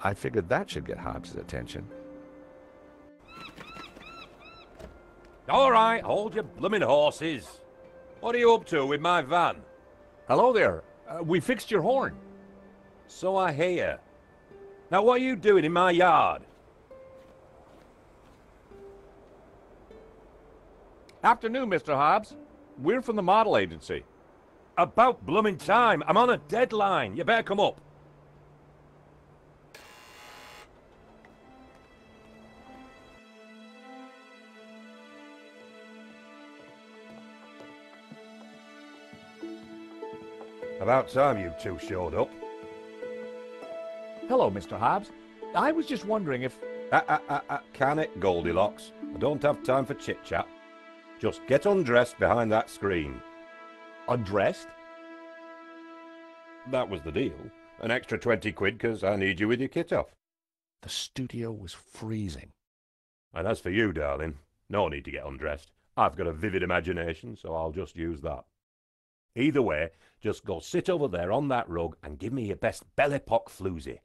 I figured that should get Hobbs' attention. All right, hold your blooming horses. What are you up to with my van? Hello there. We fixed your horn. So I hear. Now what are you doing in my yard? Afternoon, Mr. Hobbs. We're from the model agency. About blooming time. I'm on a deadline. You better come up. About time you two showed up. Hello, Mr. Hobbs. I was just wondering if... Can it, Goldilocks? I don't have time for chit-chat. Just get undressed behind that screen. Undressed? That was the deal. An extra 20 quid because I need you with your kit off. The studio was freezing. And as for you, darling, no need to get undressed. I've got a vivid imagination, so I'll just use that. Either way, just go sit over there on that rug and give me your best belly-pock floozy.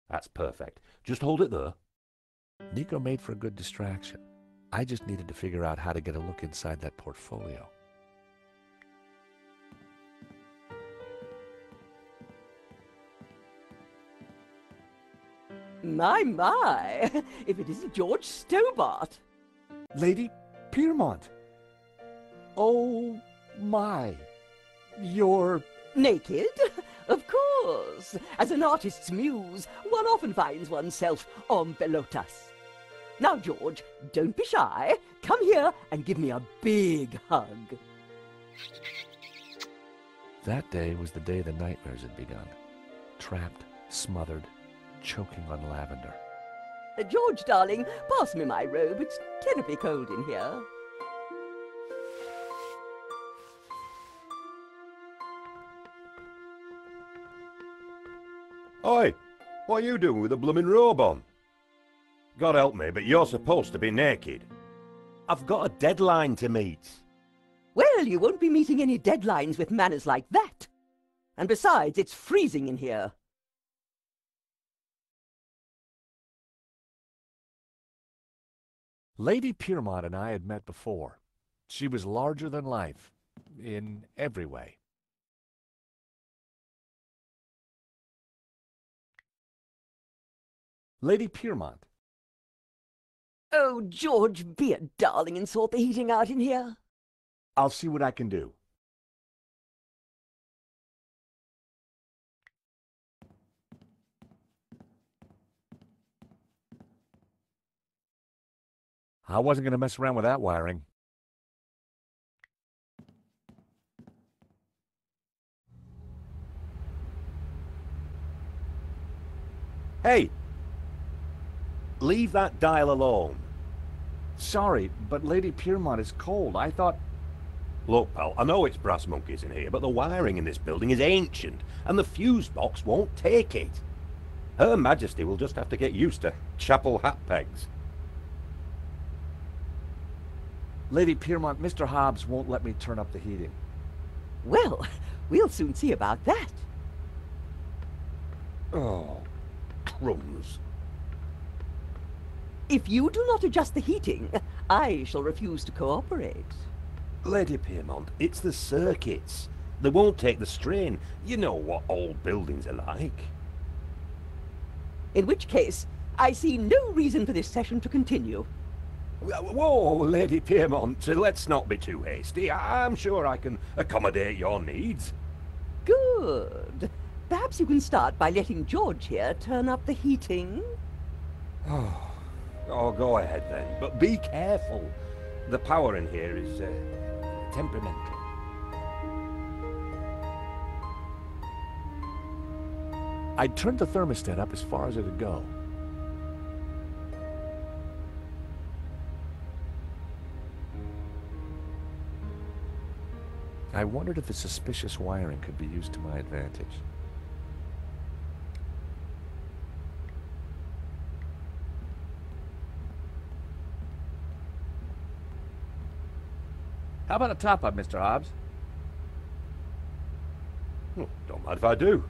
That's perfect. Just hold it there. Nico made for a good distraction. I just needed to figure out how to get a look inside that portfolio. My, if it isn't George Stobart. Lady Piermot. Oh, my. You're... Naked? Of course. As an artist's muse, one often finds oneself en pelotas. Now, George, don't be shy. Come here and give me a big hug. That day was the day the nightmares had begun. Trapped, smothered, choking on lavender. George, darling, pass me my robe. It's terribly cold in here. Oi, what are you doing with a blooming robe on? God help me, but you're supposed to be naked. I've got a deadline to meet. Well, you won't be meeting any deadlines with manners like that. And besides, it's freezing in here. Lady Piermot and I had met before. She was larger than life, in every way. Lady Piermot. Oh, George, be a darling and sort the heating out in here. I'll see what I can do. I wasn't going to mess around with that wiring. Hey! Leave that dial alone. Sorry, but Lady Piermot is cold. I thought... Look, pal, I know it's brass monkeys in here, but the wiring in this building is ancient, and the fuse box won't take it. Her Majesty will just have to get used to chapel hat pegs. Lady Piermot, Mr. Hobbs won't let me turn up the heating. Well, we'll soon see about that. Oh, crumbs. If you do not adjust the heating, I shall refuse to cooperate. Lady Piermont, it's the circuits. They won't take the strain. You know what old buildings are like. In which case, I see no reason for this session to continue. Whoa, Lady Piermont, let's not be too hasty. I'm sure I can accommodate your needs. Good. Perhaps you can start by letting George here turn up the heating. Oh, go ahead then, but be careful. The power in here is temperamental. I turned the thermostat up as far as it would go. I wondered if the suspicious wiring could be used to my advantage. How about a top-up, Mr. Hobbs? Oh, don't mind if I do.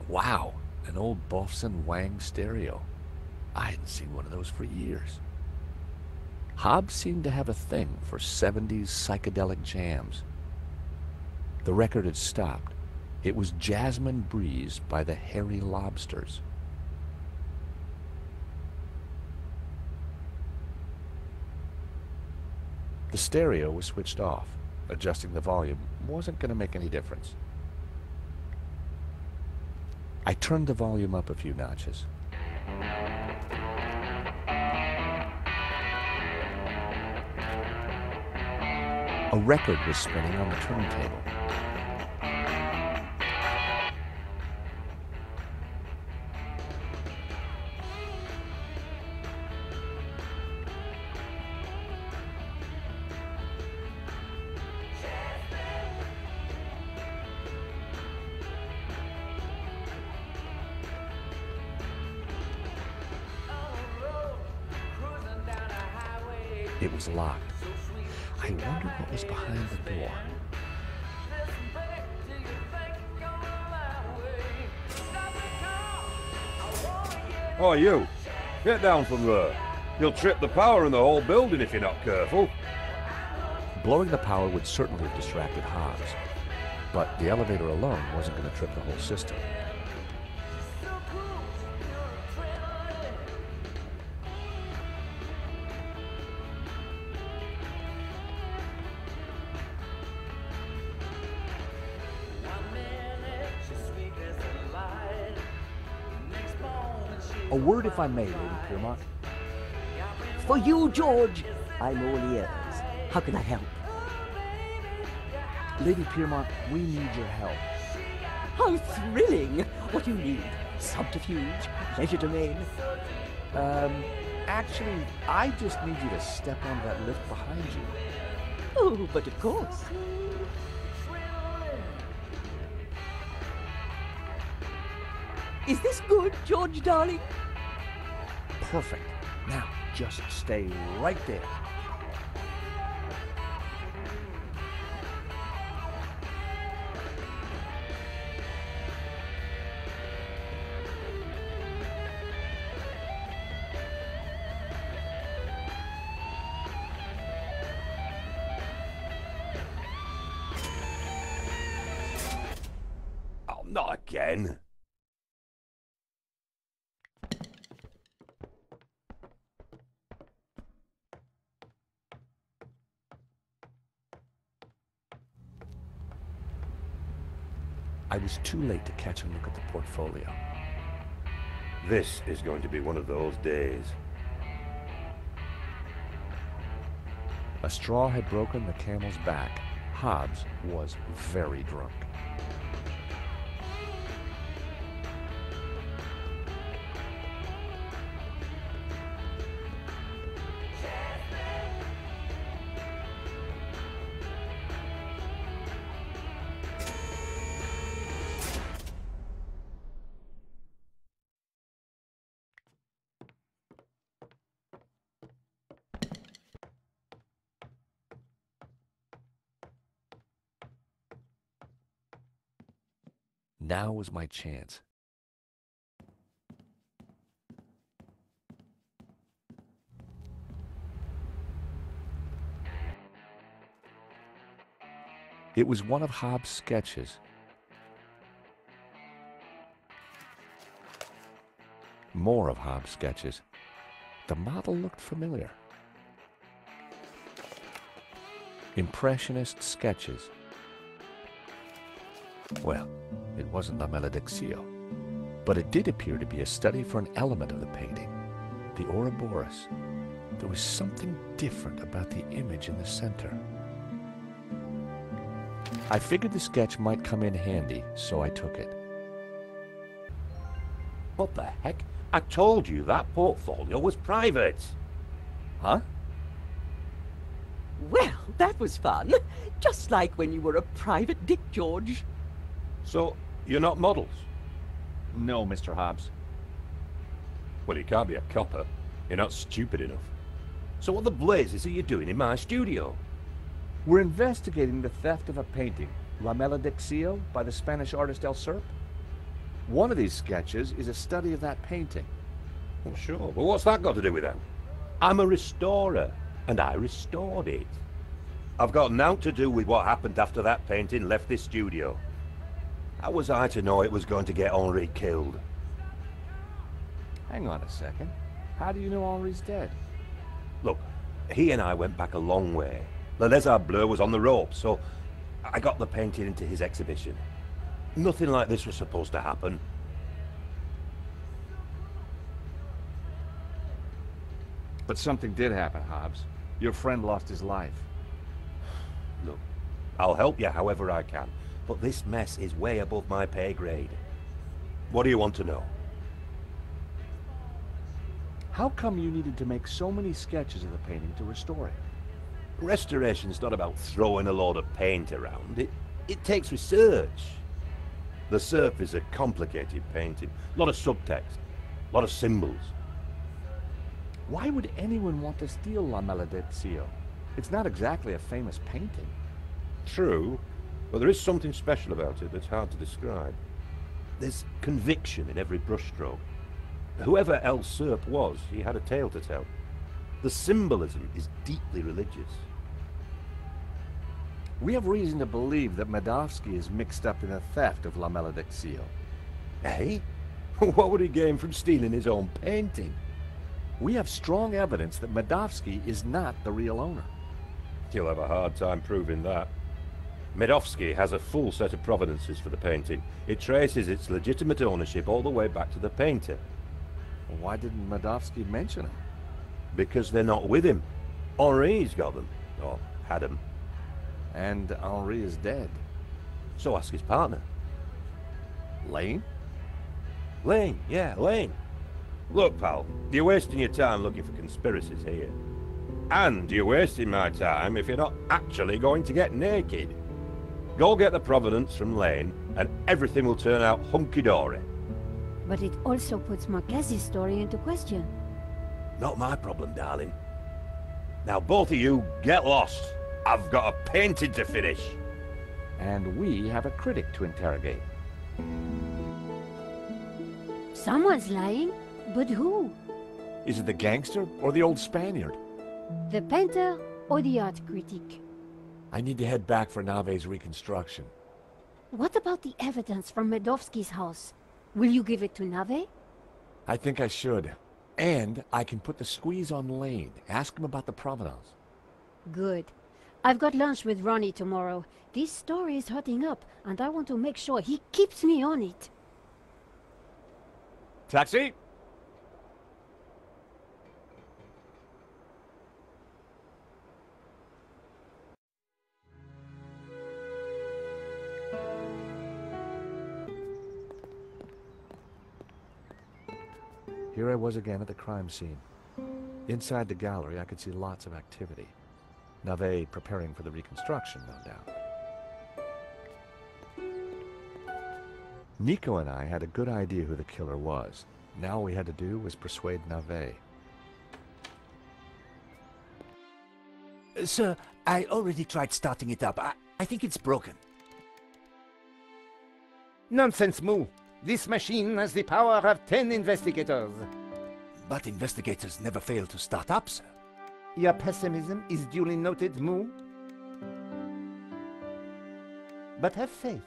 Wow, an old Bofson Wang stereo. I hadn't seen one of those for years. Hobbs seemed to have a thing for 70s psychedelic jams. The record had stopped. It was Jasmine Breeze by the Hairy Lobsters. The stereo was switched off. Adjusting the volume wasn't going to make any difference. I turned the volume up a few notches. A record was spinning on the turntable. It was locked. I wondered what was behind the door. Oh, you! Get down from there. You'll trip the power in the whole building if you're not careful. Blowing the power would certainly have distracted Hobbs, but the elevator alone wasn't going to trip the whole system. A word, if I may, Lady Piermot. For you, George, I'm all ears. How can I help? Lady Piermot, we need your help. How thrilling! What do you need? Subterfuge? Leisure domain? Actually, I just need you to step on that lift behind you. Oh, but of course. Is this good, George, darling? Perfect. Now, just stay right there. Oh, not again. I was too late to catch a look at the portfolio. This is going to be one of those days. A straw had broken the camel's back. Hobbs was very drunk. Now was my chance. It was one of Hobbs' sketches. More of Hobbs' sketches. The model looked familiar. Impressionist sketches. Well, it wasn't the Maledictio, but it did appear to be a study for an element of the painting, the Ouroboros. There was something different about the image in the center. I figured the sketch might come in handy, so I took it. What the heck? I told you that portfolio was private. Huh? Well, that was fun. Just like when you were a private dick, George. So, you're not models? No, Mr. Hobbs. Well, you can't be a copper. You're not stupid enough. So what the blazes are you doing in my studio? We're investigating the theft of a painting, La Malediccio, by the Spanish artist El Serp. One of these sketches is a study of that painting. Well, sure, but what's that got to do with that? I'm a restorer, and I restored it. I've got naught to do with what happened after that painting left this studio. How was I to know it was going to get Henri killed? Hang on a second. How do you know Henri's dead? Look, he and I went back a long way. Le Lézard Bleu was on the ropes, so I got the painting into his exhibition. Nothing like this was supposed to happen. But something did happen, Hobbs. Your friend lost his life. Look, I'll help you however I can, but this mess is way above my pay grade. What do you want to know? How come you needed to make so many sketches of the painting to restore it? Restoration's not about throwing a load of paint around. It takes research. The Serp is a complicated painting. A lot of subtext, a lot of symbols. Why would anyone want to steal La Malediccio? It's not exactly a famous painting. True, but there is something special about it that's hard to describe. There's conviction in every brushstroke. Whoever El Serp was, he had a tale to tell. The symbolism is deeply religious. We have reason to believe that Madovsky is mixed up in the theft of La Malediccio. Eh? What would he gain from stealing his own painting? We have strong evidence that Madovsky is not the real owner. You'll have a hard time proving that. Medovsky has a full set of provenances for the painting. It traces its legitimate ownership all the way back to the painter. Why didn't Madovsky mention him? Because they're not with him. Henri's got them. Or had them. And Henri is dead. So ask his partner. Lane? Lane, yeah, Lane. Look, pal, you're wasting your time looking for conspiracies here. And you're wasting my time if you're not actually going to get naked. Go get the provenance from Lane, and everything will turn out hunky-dory. But it also puts Marquez's story into question. Not my problem, darling. Now both of you, get lost. I've got a painting to finish. And we have a critic to interrogate. Someone's lying, but who? Is it the gangster or the old Spaniard? The painter or the art critic? I need to head back for Nave's reconstruction. What about the evidence from Medovsky's house? Will you give it to Nave? I think I should. And I can put the squeeze on Lane. Ask him about the provenance. Good. I've got lunch with Ronnie tomorrow. This story is hotting up, and I want to make sure he keeps me on it. Taxi! Here I was again at the crime scene. Inside the gallery, I could see lots of activity. Nave preparing for the reconstruction, no doubt. Nico and I had a good idea who the killer was. Now all we had to do was persuade Nave. Sir, I already tried starting it up. I think it's broken. Nonsense, Moo. This machine has the power of 10 investigators. But investigators never fail to start up, sir. Your pessimism is duly noted, Moo. But have faith.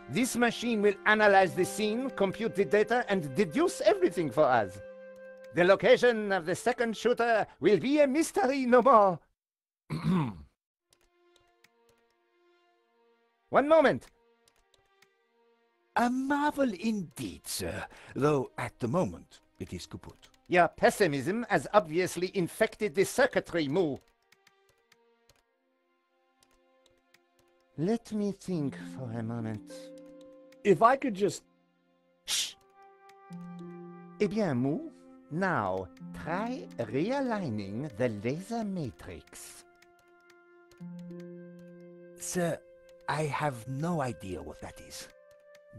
This machine will analyze the scene, compute the data, and deduce everything for us. The location of the second shooter will be a mystery no more. One moment. A marvel indeed, sir. Though at the moment it is kaput. Your pessimism has obviously infected the circuitry, Moo. Let me think for a moment. If I could just... Shh! Eh bien, Moo, now try realigning the laser matrix. Sir, I have no idea what that is.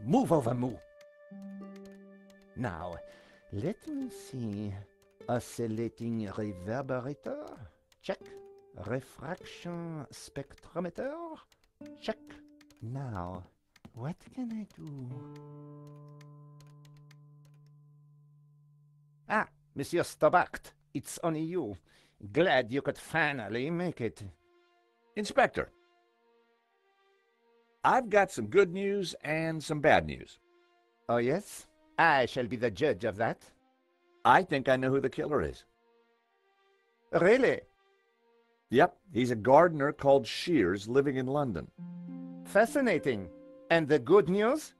Move over, Moo. Now, let me see. Oscillating reverberator? Check. Refraction spectrometer? Check. Now, what can I do? Ah, Monsieur Stobart, it's only you. Glad you could finally make it. Inspector, I've got some good news and some bad news. Oh, yes? I shall be the judge of that. I think I know who the killer is. Really? Yep, he's a gardener called Shears living in London. Fascinating. And the good news?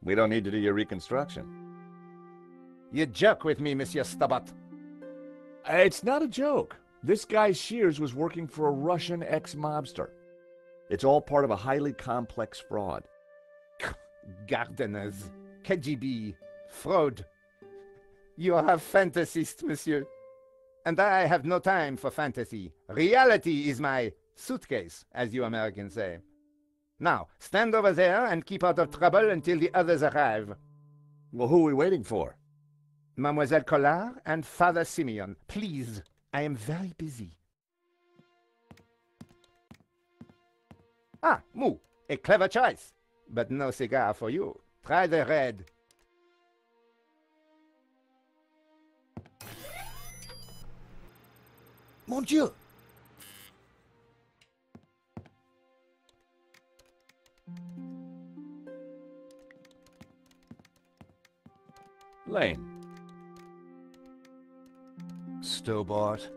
We don't need to do your reconstruction. You joke with me, Monsieur Stobart. It's not a joke. This guy Shears was working for a Russian ex-mobster. It's all part of a highly complex fraud. Gardeners, KGB, fraud. You are a fantasist, monsieur. And I have no time for fantasy. Reality is my suitcase, as you Americans say. Now, stand over there and keep out of trouble until the others arrive. Well, who are we waiting for? Mademoiselle Collard and Father Simeon, please. I am very busy. Ah, Moo, a clever choice. But no cigar for you. Try the red. Mon Dieu! Lane. Stobart.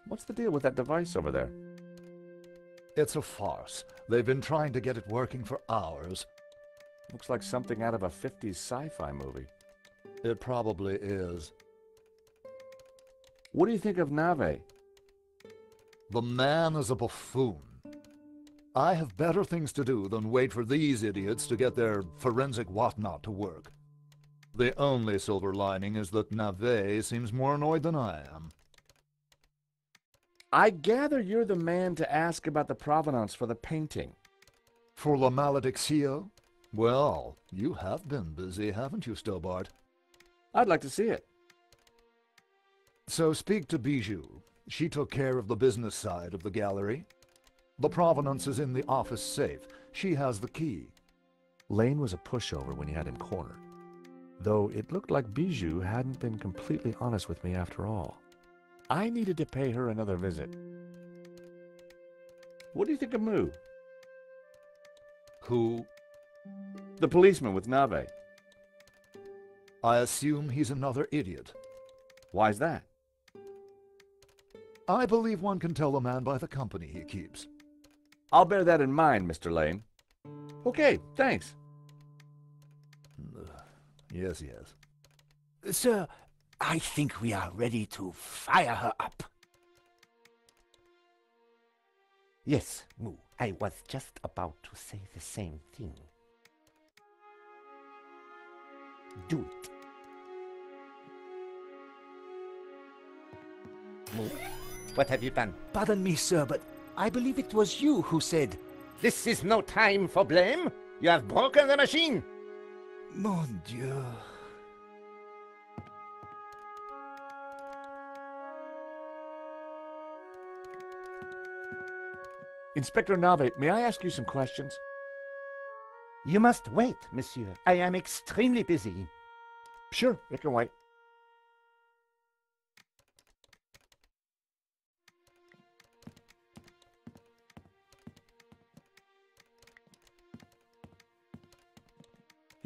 What's the deal with that device over there? It's a farce. They've been trying to get it working for hours. Looks like something out of a 50s sci-fi movie. It probably is. What do you think of Nave? The man is a buffoon. I have better things to do than wait for these idiots to get their forensic whatnot to work. The only silver lining is that Nave seems more annoyed than I am. I gather you're the man to ask about the provenance for the painting. For La Maledictio? Well, you have been busy, haven't you, Stobart? I'd like to see it. So speak to Bijou. She took care of the business side of the gallery. The provenance is in the office safe. She has the key. Lane was a pushover when you had him cornered. Though it looked like Bijou hadn't been completely honest with me after all. I needed to pay her another visit. What do you think of Moo? Who? The policeman with Nave. I assume he's another idiot. Why's that? I believe one can tell a man by the company he keeps. I'll bear that in mind, Mr. Lane. Okay, thanks. Yes, yes. Sir, I think we are ready to fire her up. Yes, Moo, I was just about to say the same thing. Do it. Moo, what have you done? Pardon me, sir, but I believe it was you who said, This is no time for blame. You have broken the machine. Mon Dieu. Inspector Nave, may I ask you some questions? You must wait, monsieur. I am extremely busy. Sure, it can wait.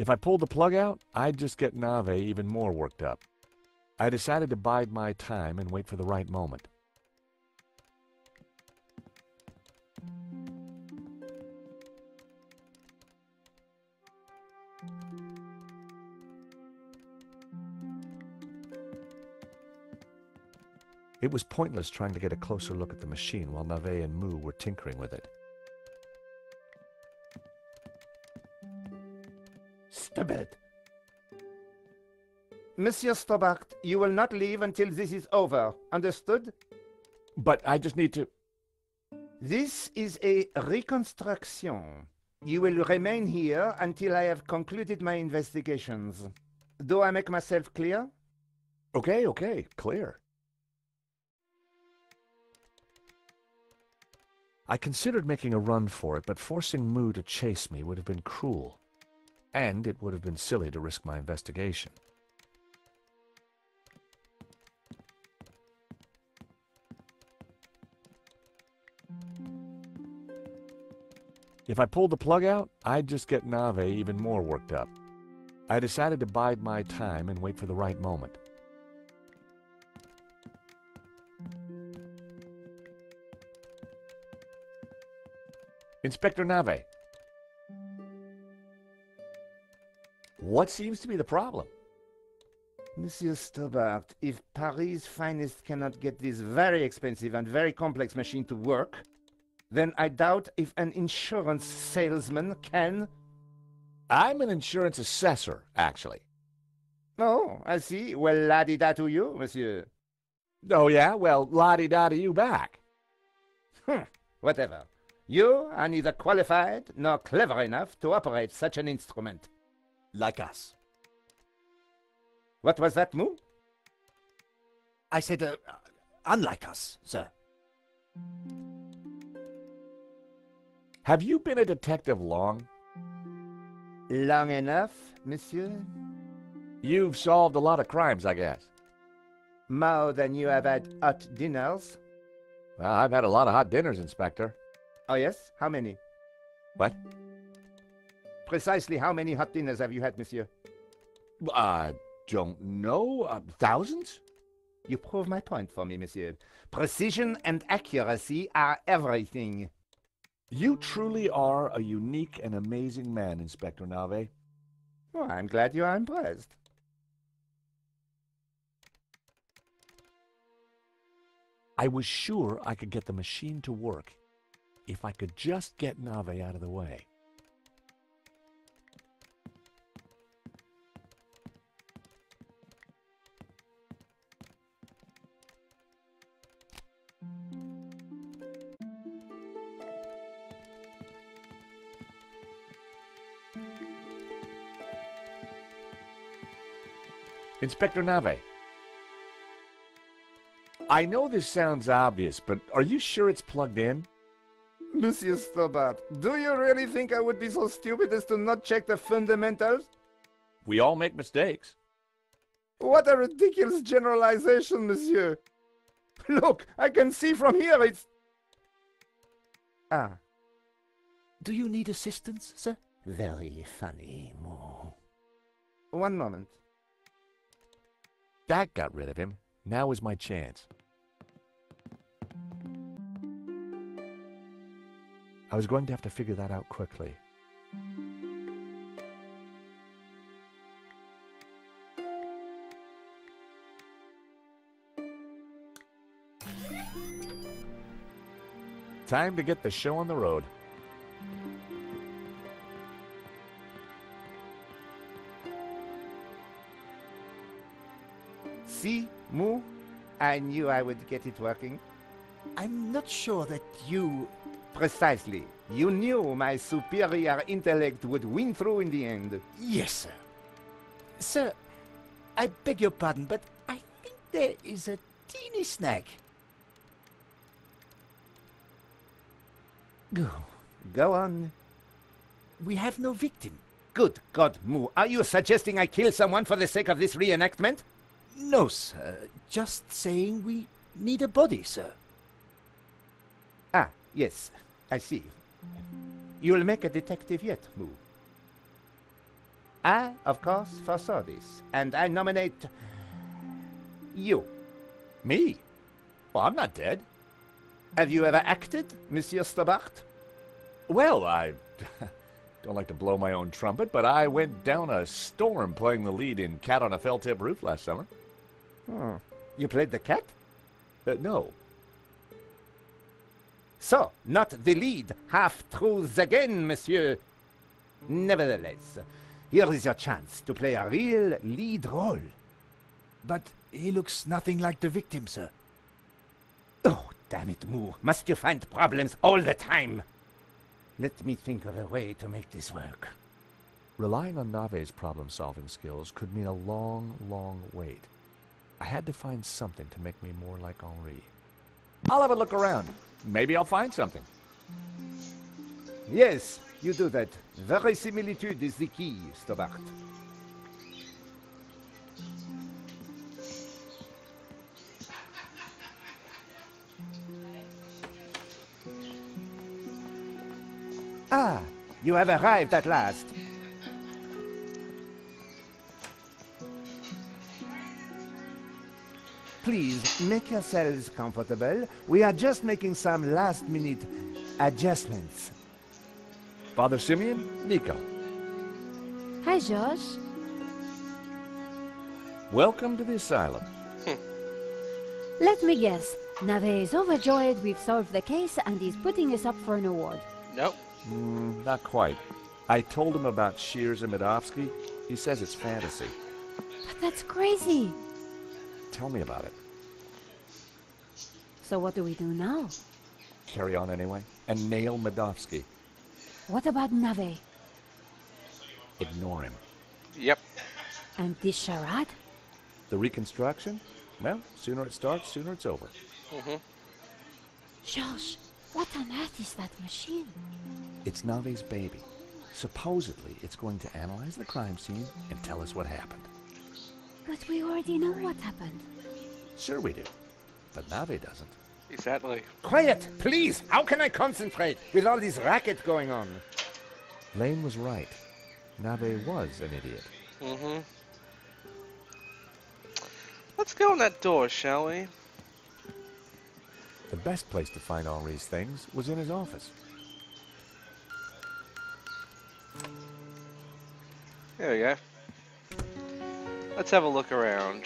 If I pulled the plug out, I'd just get Nave even more worked up. I decided to bide my time and wait for the right moment. It was pointless trying to get a closer look at the machine while Nave and Moo were tinkering with it. Stop it. Monsieur Stobart, you will not leave until this is over. Understood? But I just need to... This is a reconstruction. You will remain here until I have concluded my investigations. Do I make myself clear? Okay, clear. I considered making a run for it, but forcing Moo to chase me would have been cruel. And it would have been silly to risk my investigation. If I pulled the plug out, I'd just get Nave even more worked up. I decided to bide my time and wait for the right moment. Inspector Nave. What seems to be the problem? Monsieur Stobart, if Paris' finest cannot get this very expensive and very complex machine to work, then I doubt if an insurance salesman can. I'm an insurance assessor, actually. Oh, I see. Well, la-di-da to you, monsieur. Oh, yeah? Well, la-di-da to you back. Whatever. You are neither qualified nor clever enough to operate such an instrument. Like us. What was that, Moo? I said, unlike us, sir. Have you been a detective long? Long enough, monsieur? You've solved a lot of crimes, I guess. More than you have had hot dinners? Well, I've had a lot of hot dinners, Inspector. Oh, yes? How many? What? Precisely how many hot dinners have you had, monsieur? I don't know. Thousands? You prove my point for me, monsieur. Precision and accuracy are everything. You truly are a unique and amazing man, Inspector Nave. Oh, I'm glad you are impressed. I was sure I could get the machine to work if I could just get Nave out of the way. Inspector Nave. I know this sounds obvious, but are you sure it's plugged in? Monsieur Stobart, do you really think I would be so stupid as to not check the fundamentals? We all make mistakes. What a ridiculous generalization, monsieur. Look, I can see from here it's... Ah. Do you need assistance, sir? Very funny, Moo. One moment. That got rid of him. Now is my chance. I was going to have to figure that out quickly. Time to get the show on the road. See, Moo? I knew I would get it working. I'm not sure that you... Precisely. You knew my superior intellect would win through in the end. Yes, sir. Sir, I beg your pardon, but I think there is a teeny snag. Go on. We have no victim. Good God, Moo. Are you suggesting I kill someone for the sake of this reenactment? No, sir. Just saying we need a body, sir. Ah, yes. I see. You'll make a detective yet, Moo. I, of course, foresaw this, and I nominate... you. Me? Well, I'm not dead. Have you ever acted, Monsieur Stobart? Well, I don't like to blow my own trumpet, but I went down a storm playing the lead in Cat on a Felt-Tip Roof last summer. Oh. You played the cat? No. So, not the lead. Half-truths again, monsieur. Nevertheless, here is your chance to play a real lead role. but he looks nothing like the victim, sir. Oh, damn it, Moo. Must you find problems all the time? Let me think of a way to make this work. Relying on Nave's problem-solving skills could mean a long, long wait. I had to find something to make me more like Henri. I'll have a look around. Maybe I'll find something. Yes, you do that. Verisimilitude is the key, Stobart. Ah, you have arrived at last. Please, make yourselves comfortable. We are just making some last-minute adjustments. Father Simeon, Nico. Hi, George. Welcome to the asylum. Let me guess. Nave is overjoyed we've solved the case and he's putting us up for an award. Nope. Not quite. I told him about Shears and Medovsky. He says it's fantasy. But that's crazy. Tell me about it. So what do we do now? Carry on anyway, and nail Medovsky. What about Nave? Ignore him. Yep. And this charade? The reconstruction? Well, sooner it starts, sooner it's over. George, what on earth is that machine? It's Nave's baby. Supposedly, it's going to analyze the crime scene and tell us what happened. But we already know what happened. Sure we do, but Nave doesn't. Exactly. Quiet, please! How can I concentrate with all this racket going on? Lane was right. Nave was an idiot. Let's go in that door, shall we? The best place to find Henri's things was in his office. There we go. Let's have a look around.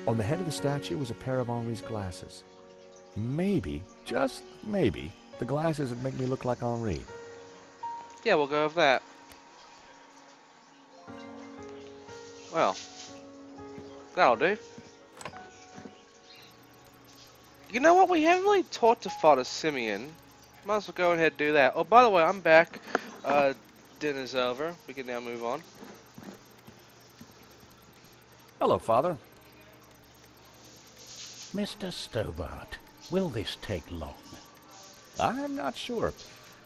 On the head of the statue was a pair of Henri's glasses. Maybe, just maybe, the glasses would make me look like Henri. Yeah, we'll go with that. Well, that'll do. You know what? We haven't really talked to Father Simeon. Might as well go ahead and do that. Oh, by the way, I'm back. Dinner's over. We can now move on. Hello, Father. Mr. Stobart, will this take long? I'm not sure.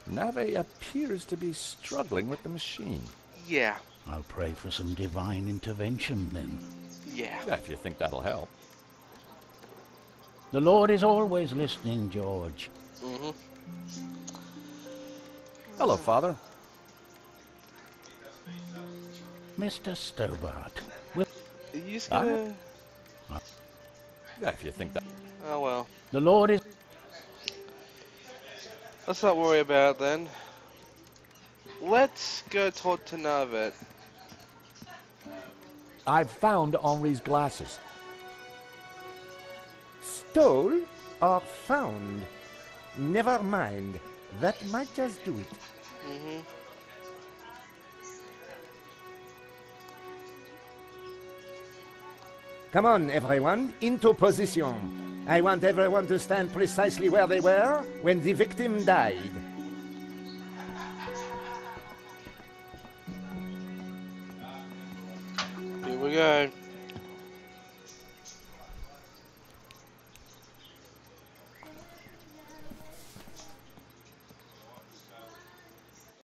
Nave appears to be struggling with the machine. Yeah. I'll pray for some divine intervention then. Yeah. If you think that'll help. The Lord is always listening, George. Hello, Father. Mr. Stobart, will... Are you just gonna... If you think that... Oh, well. The Lord is... Let's not worry about it then. Let's go talk to Navet. I've found Henri's glasses. Stole or found? Never mind. That might just do it. Come on, everyone, into position. I want everyone to stand precisely where they were when the victim died. Here we go.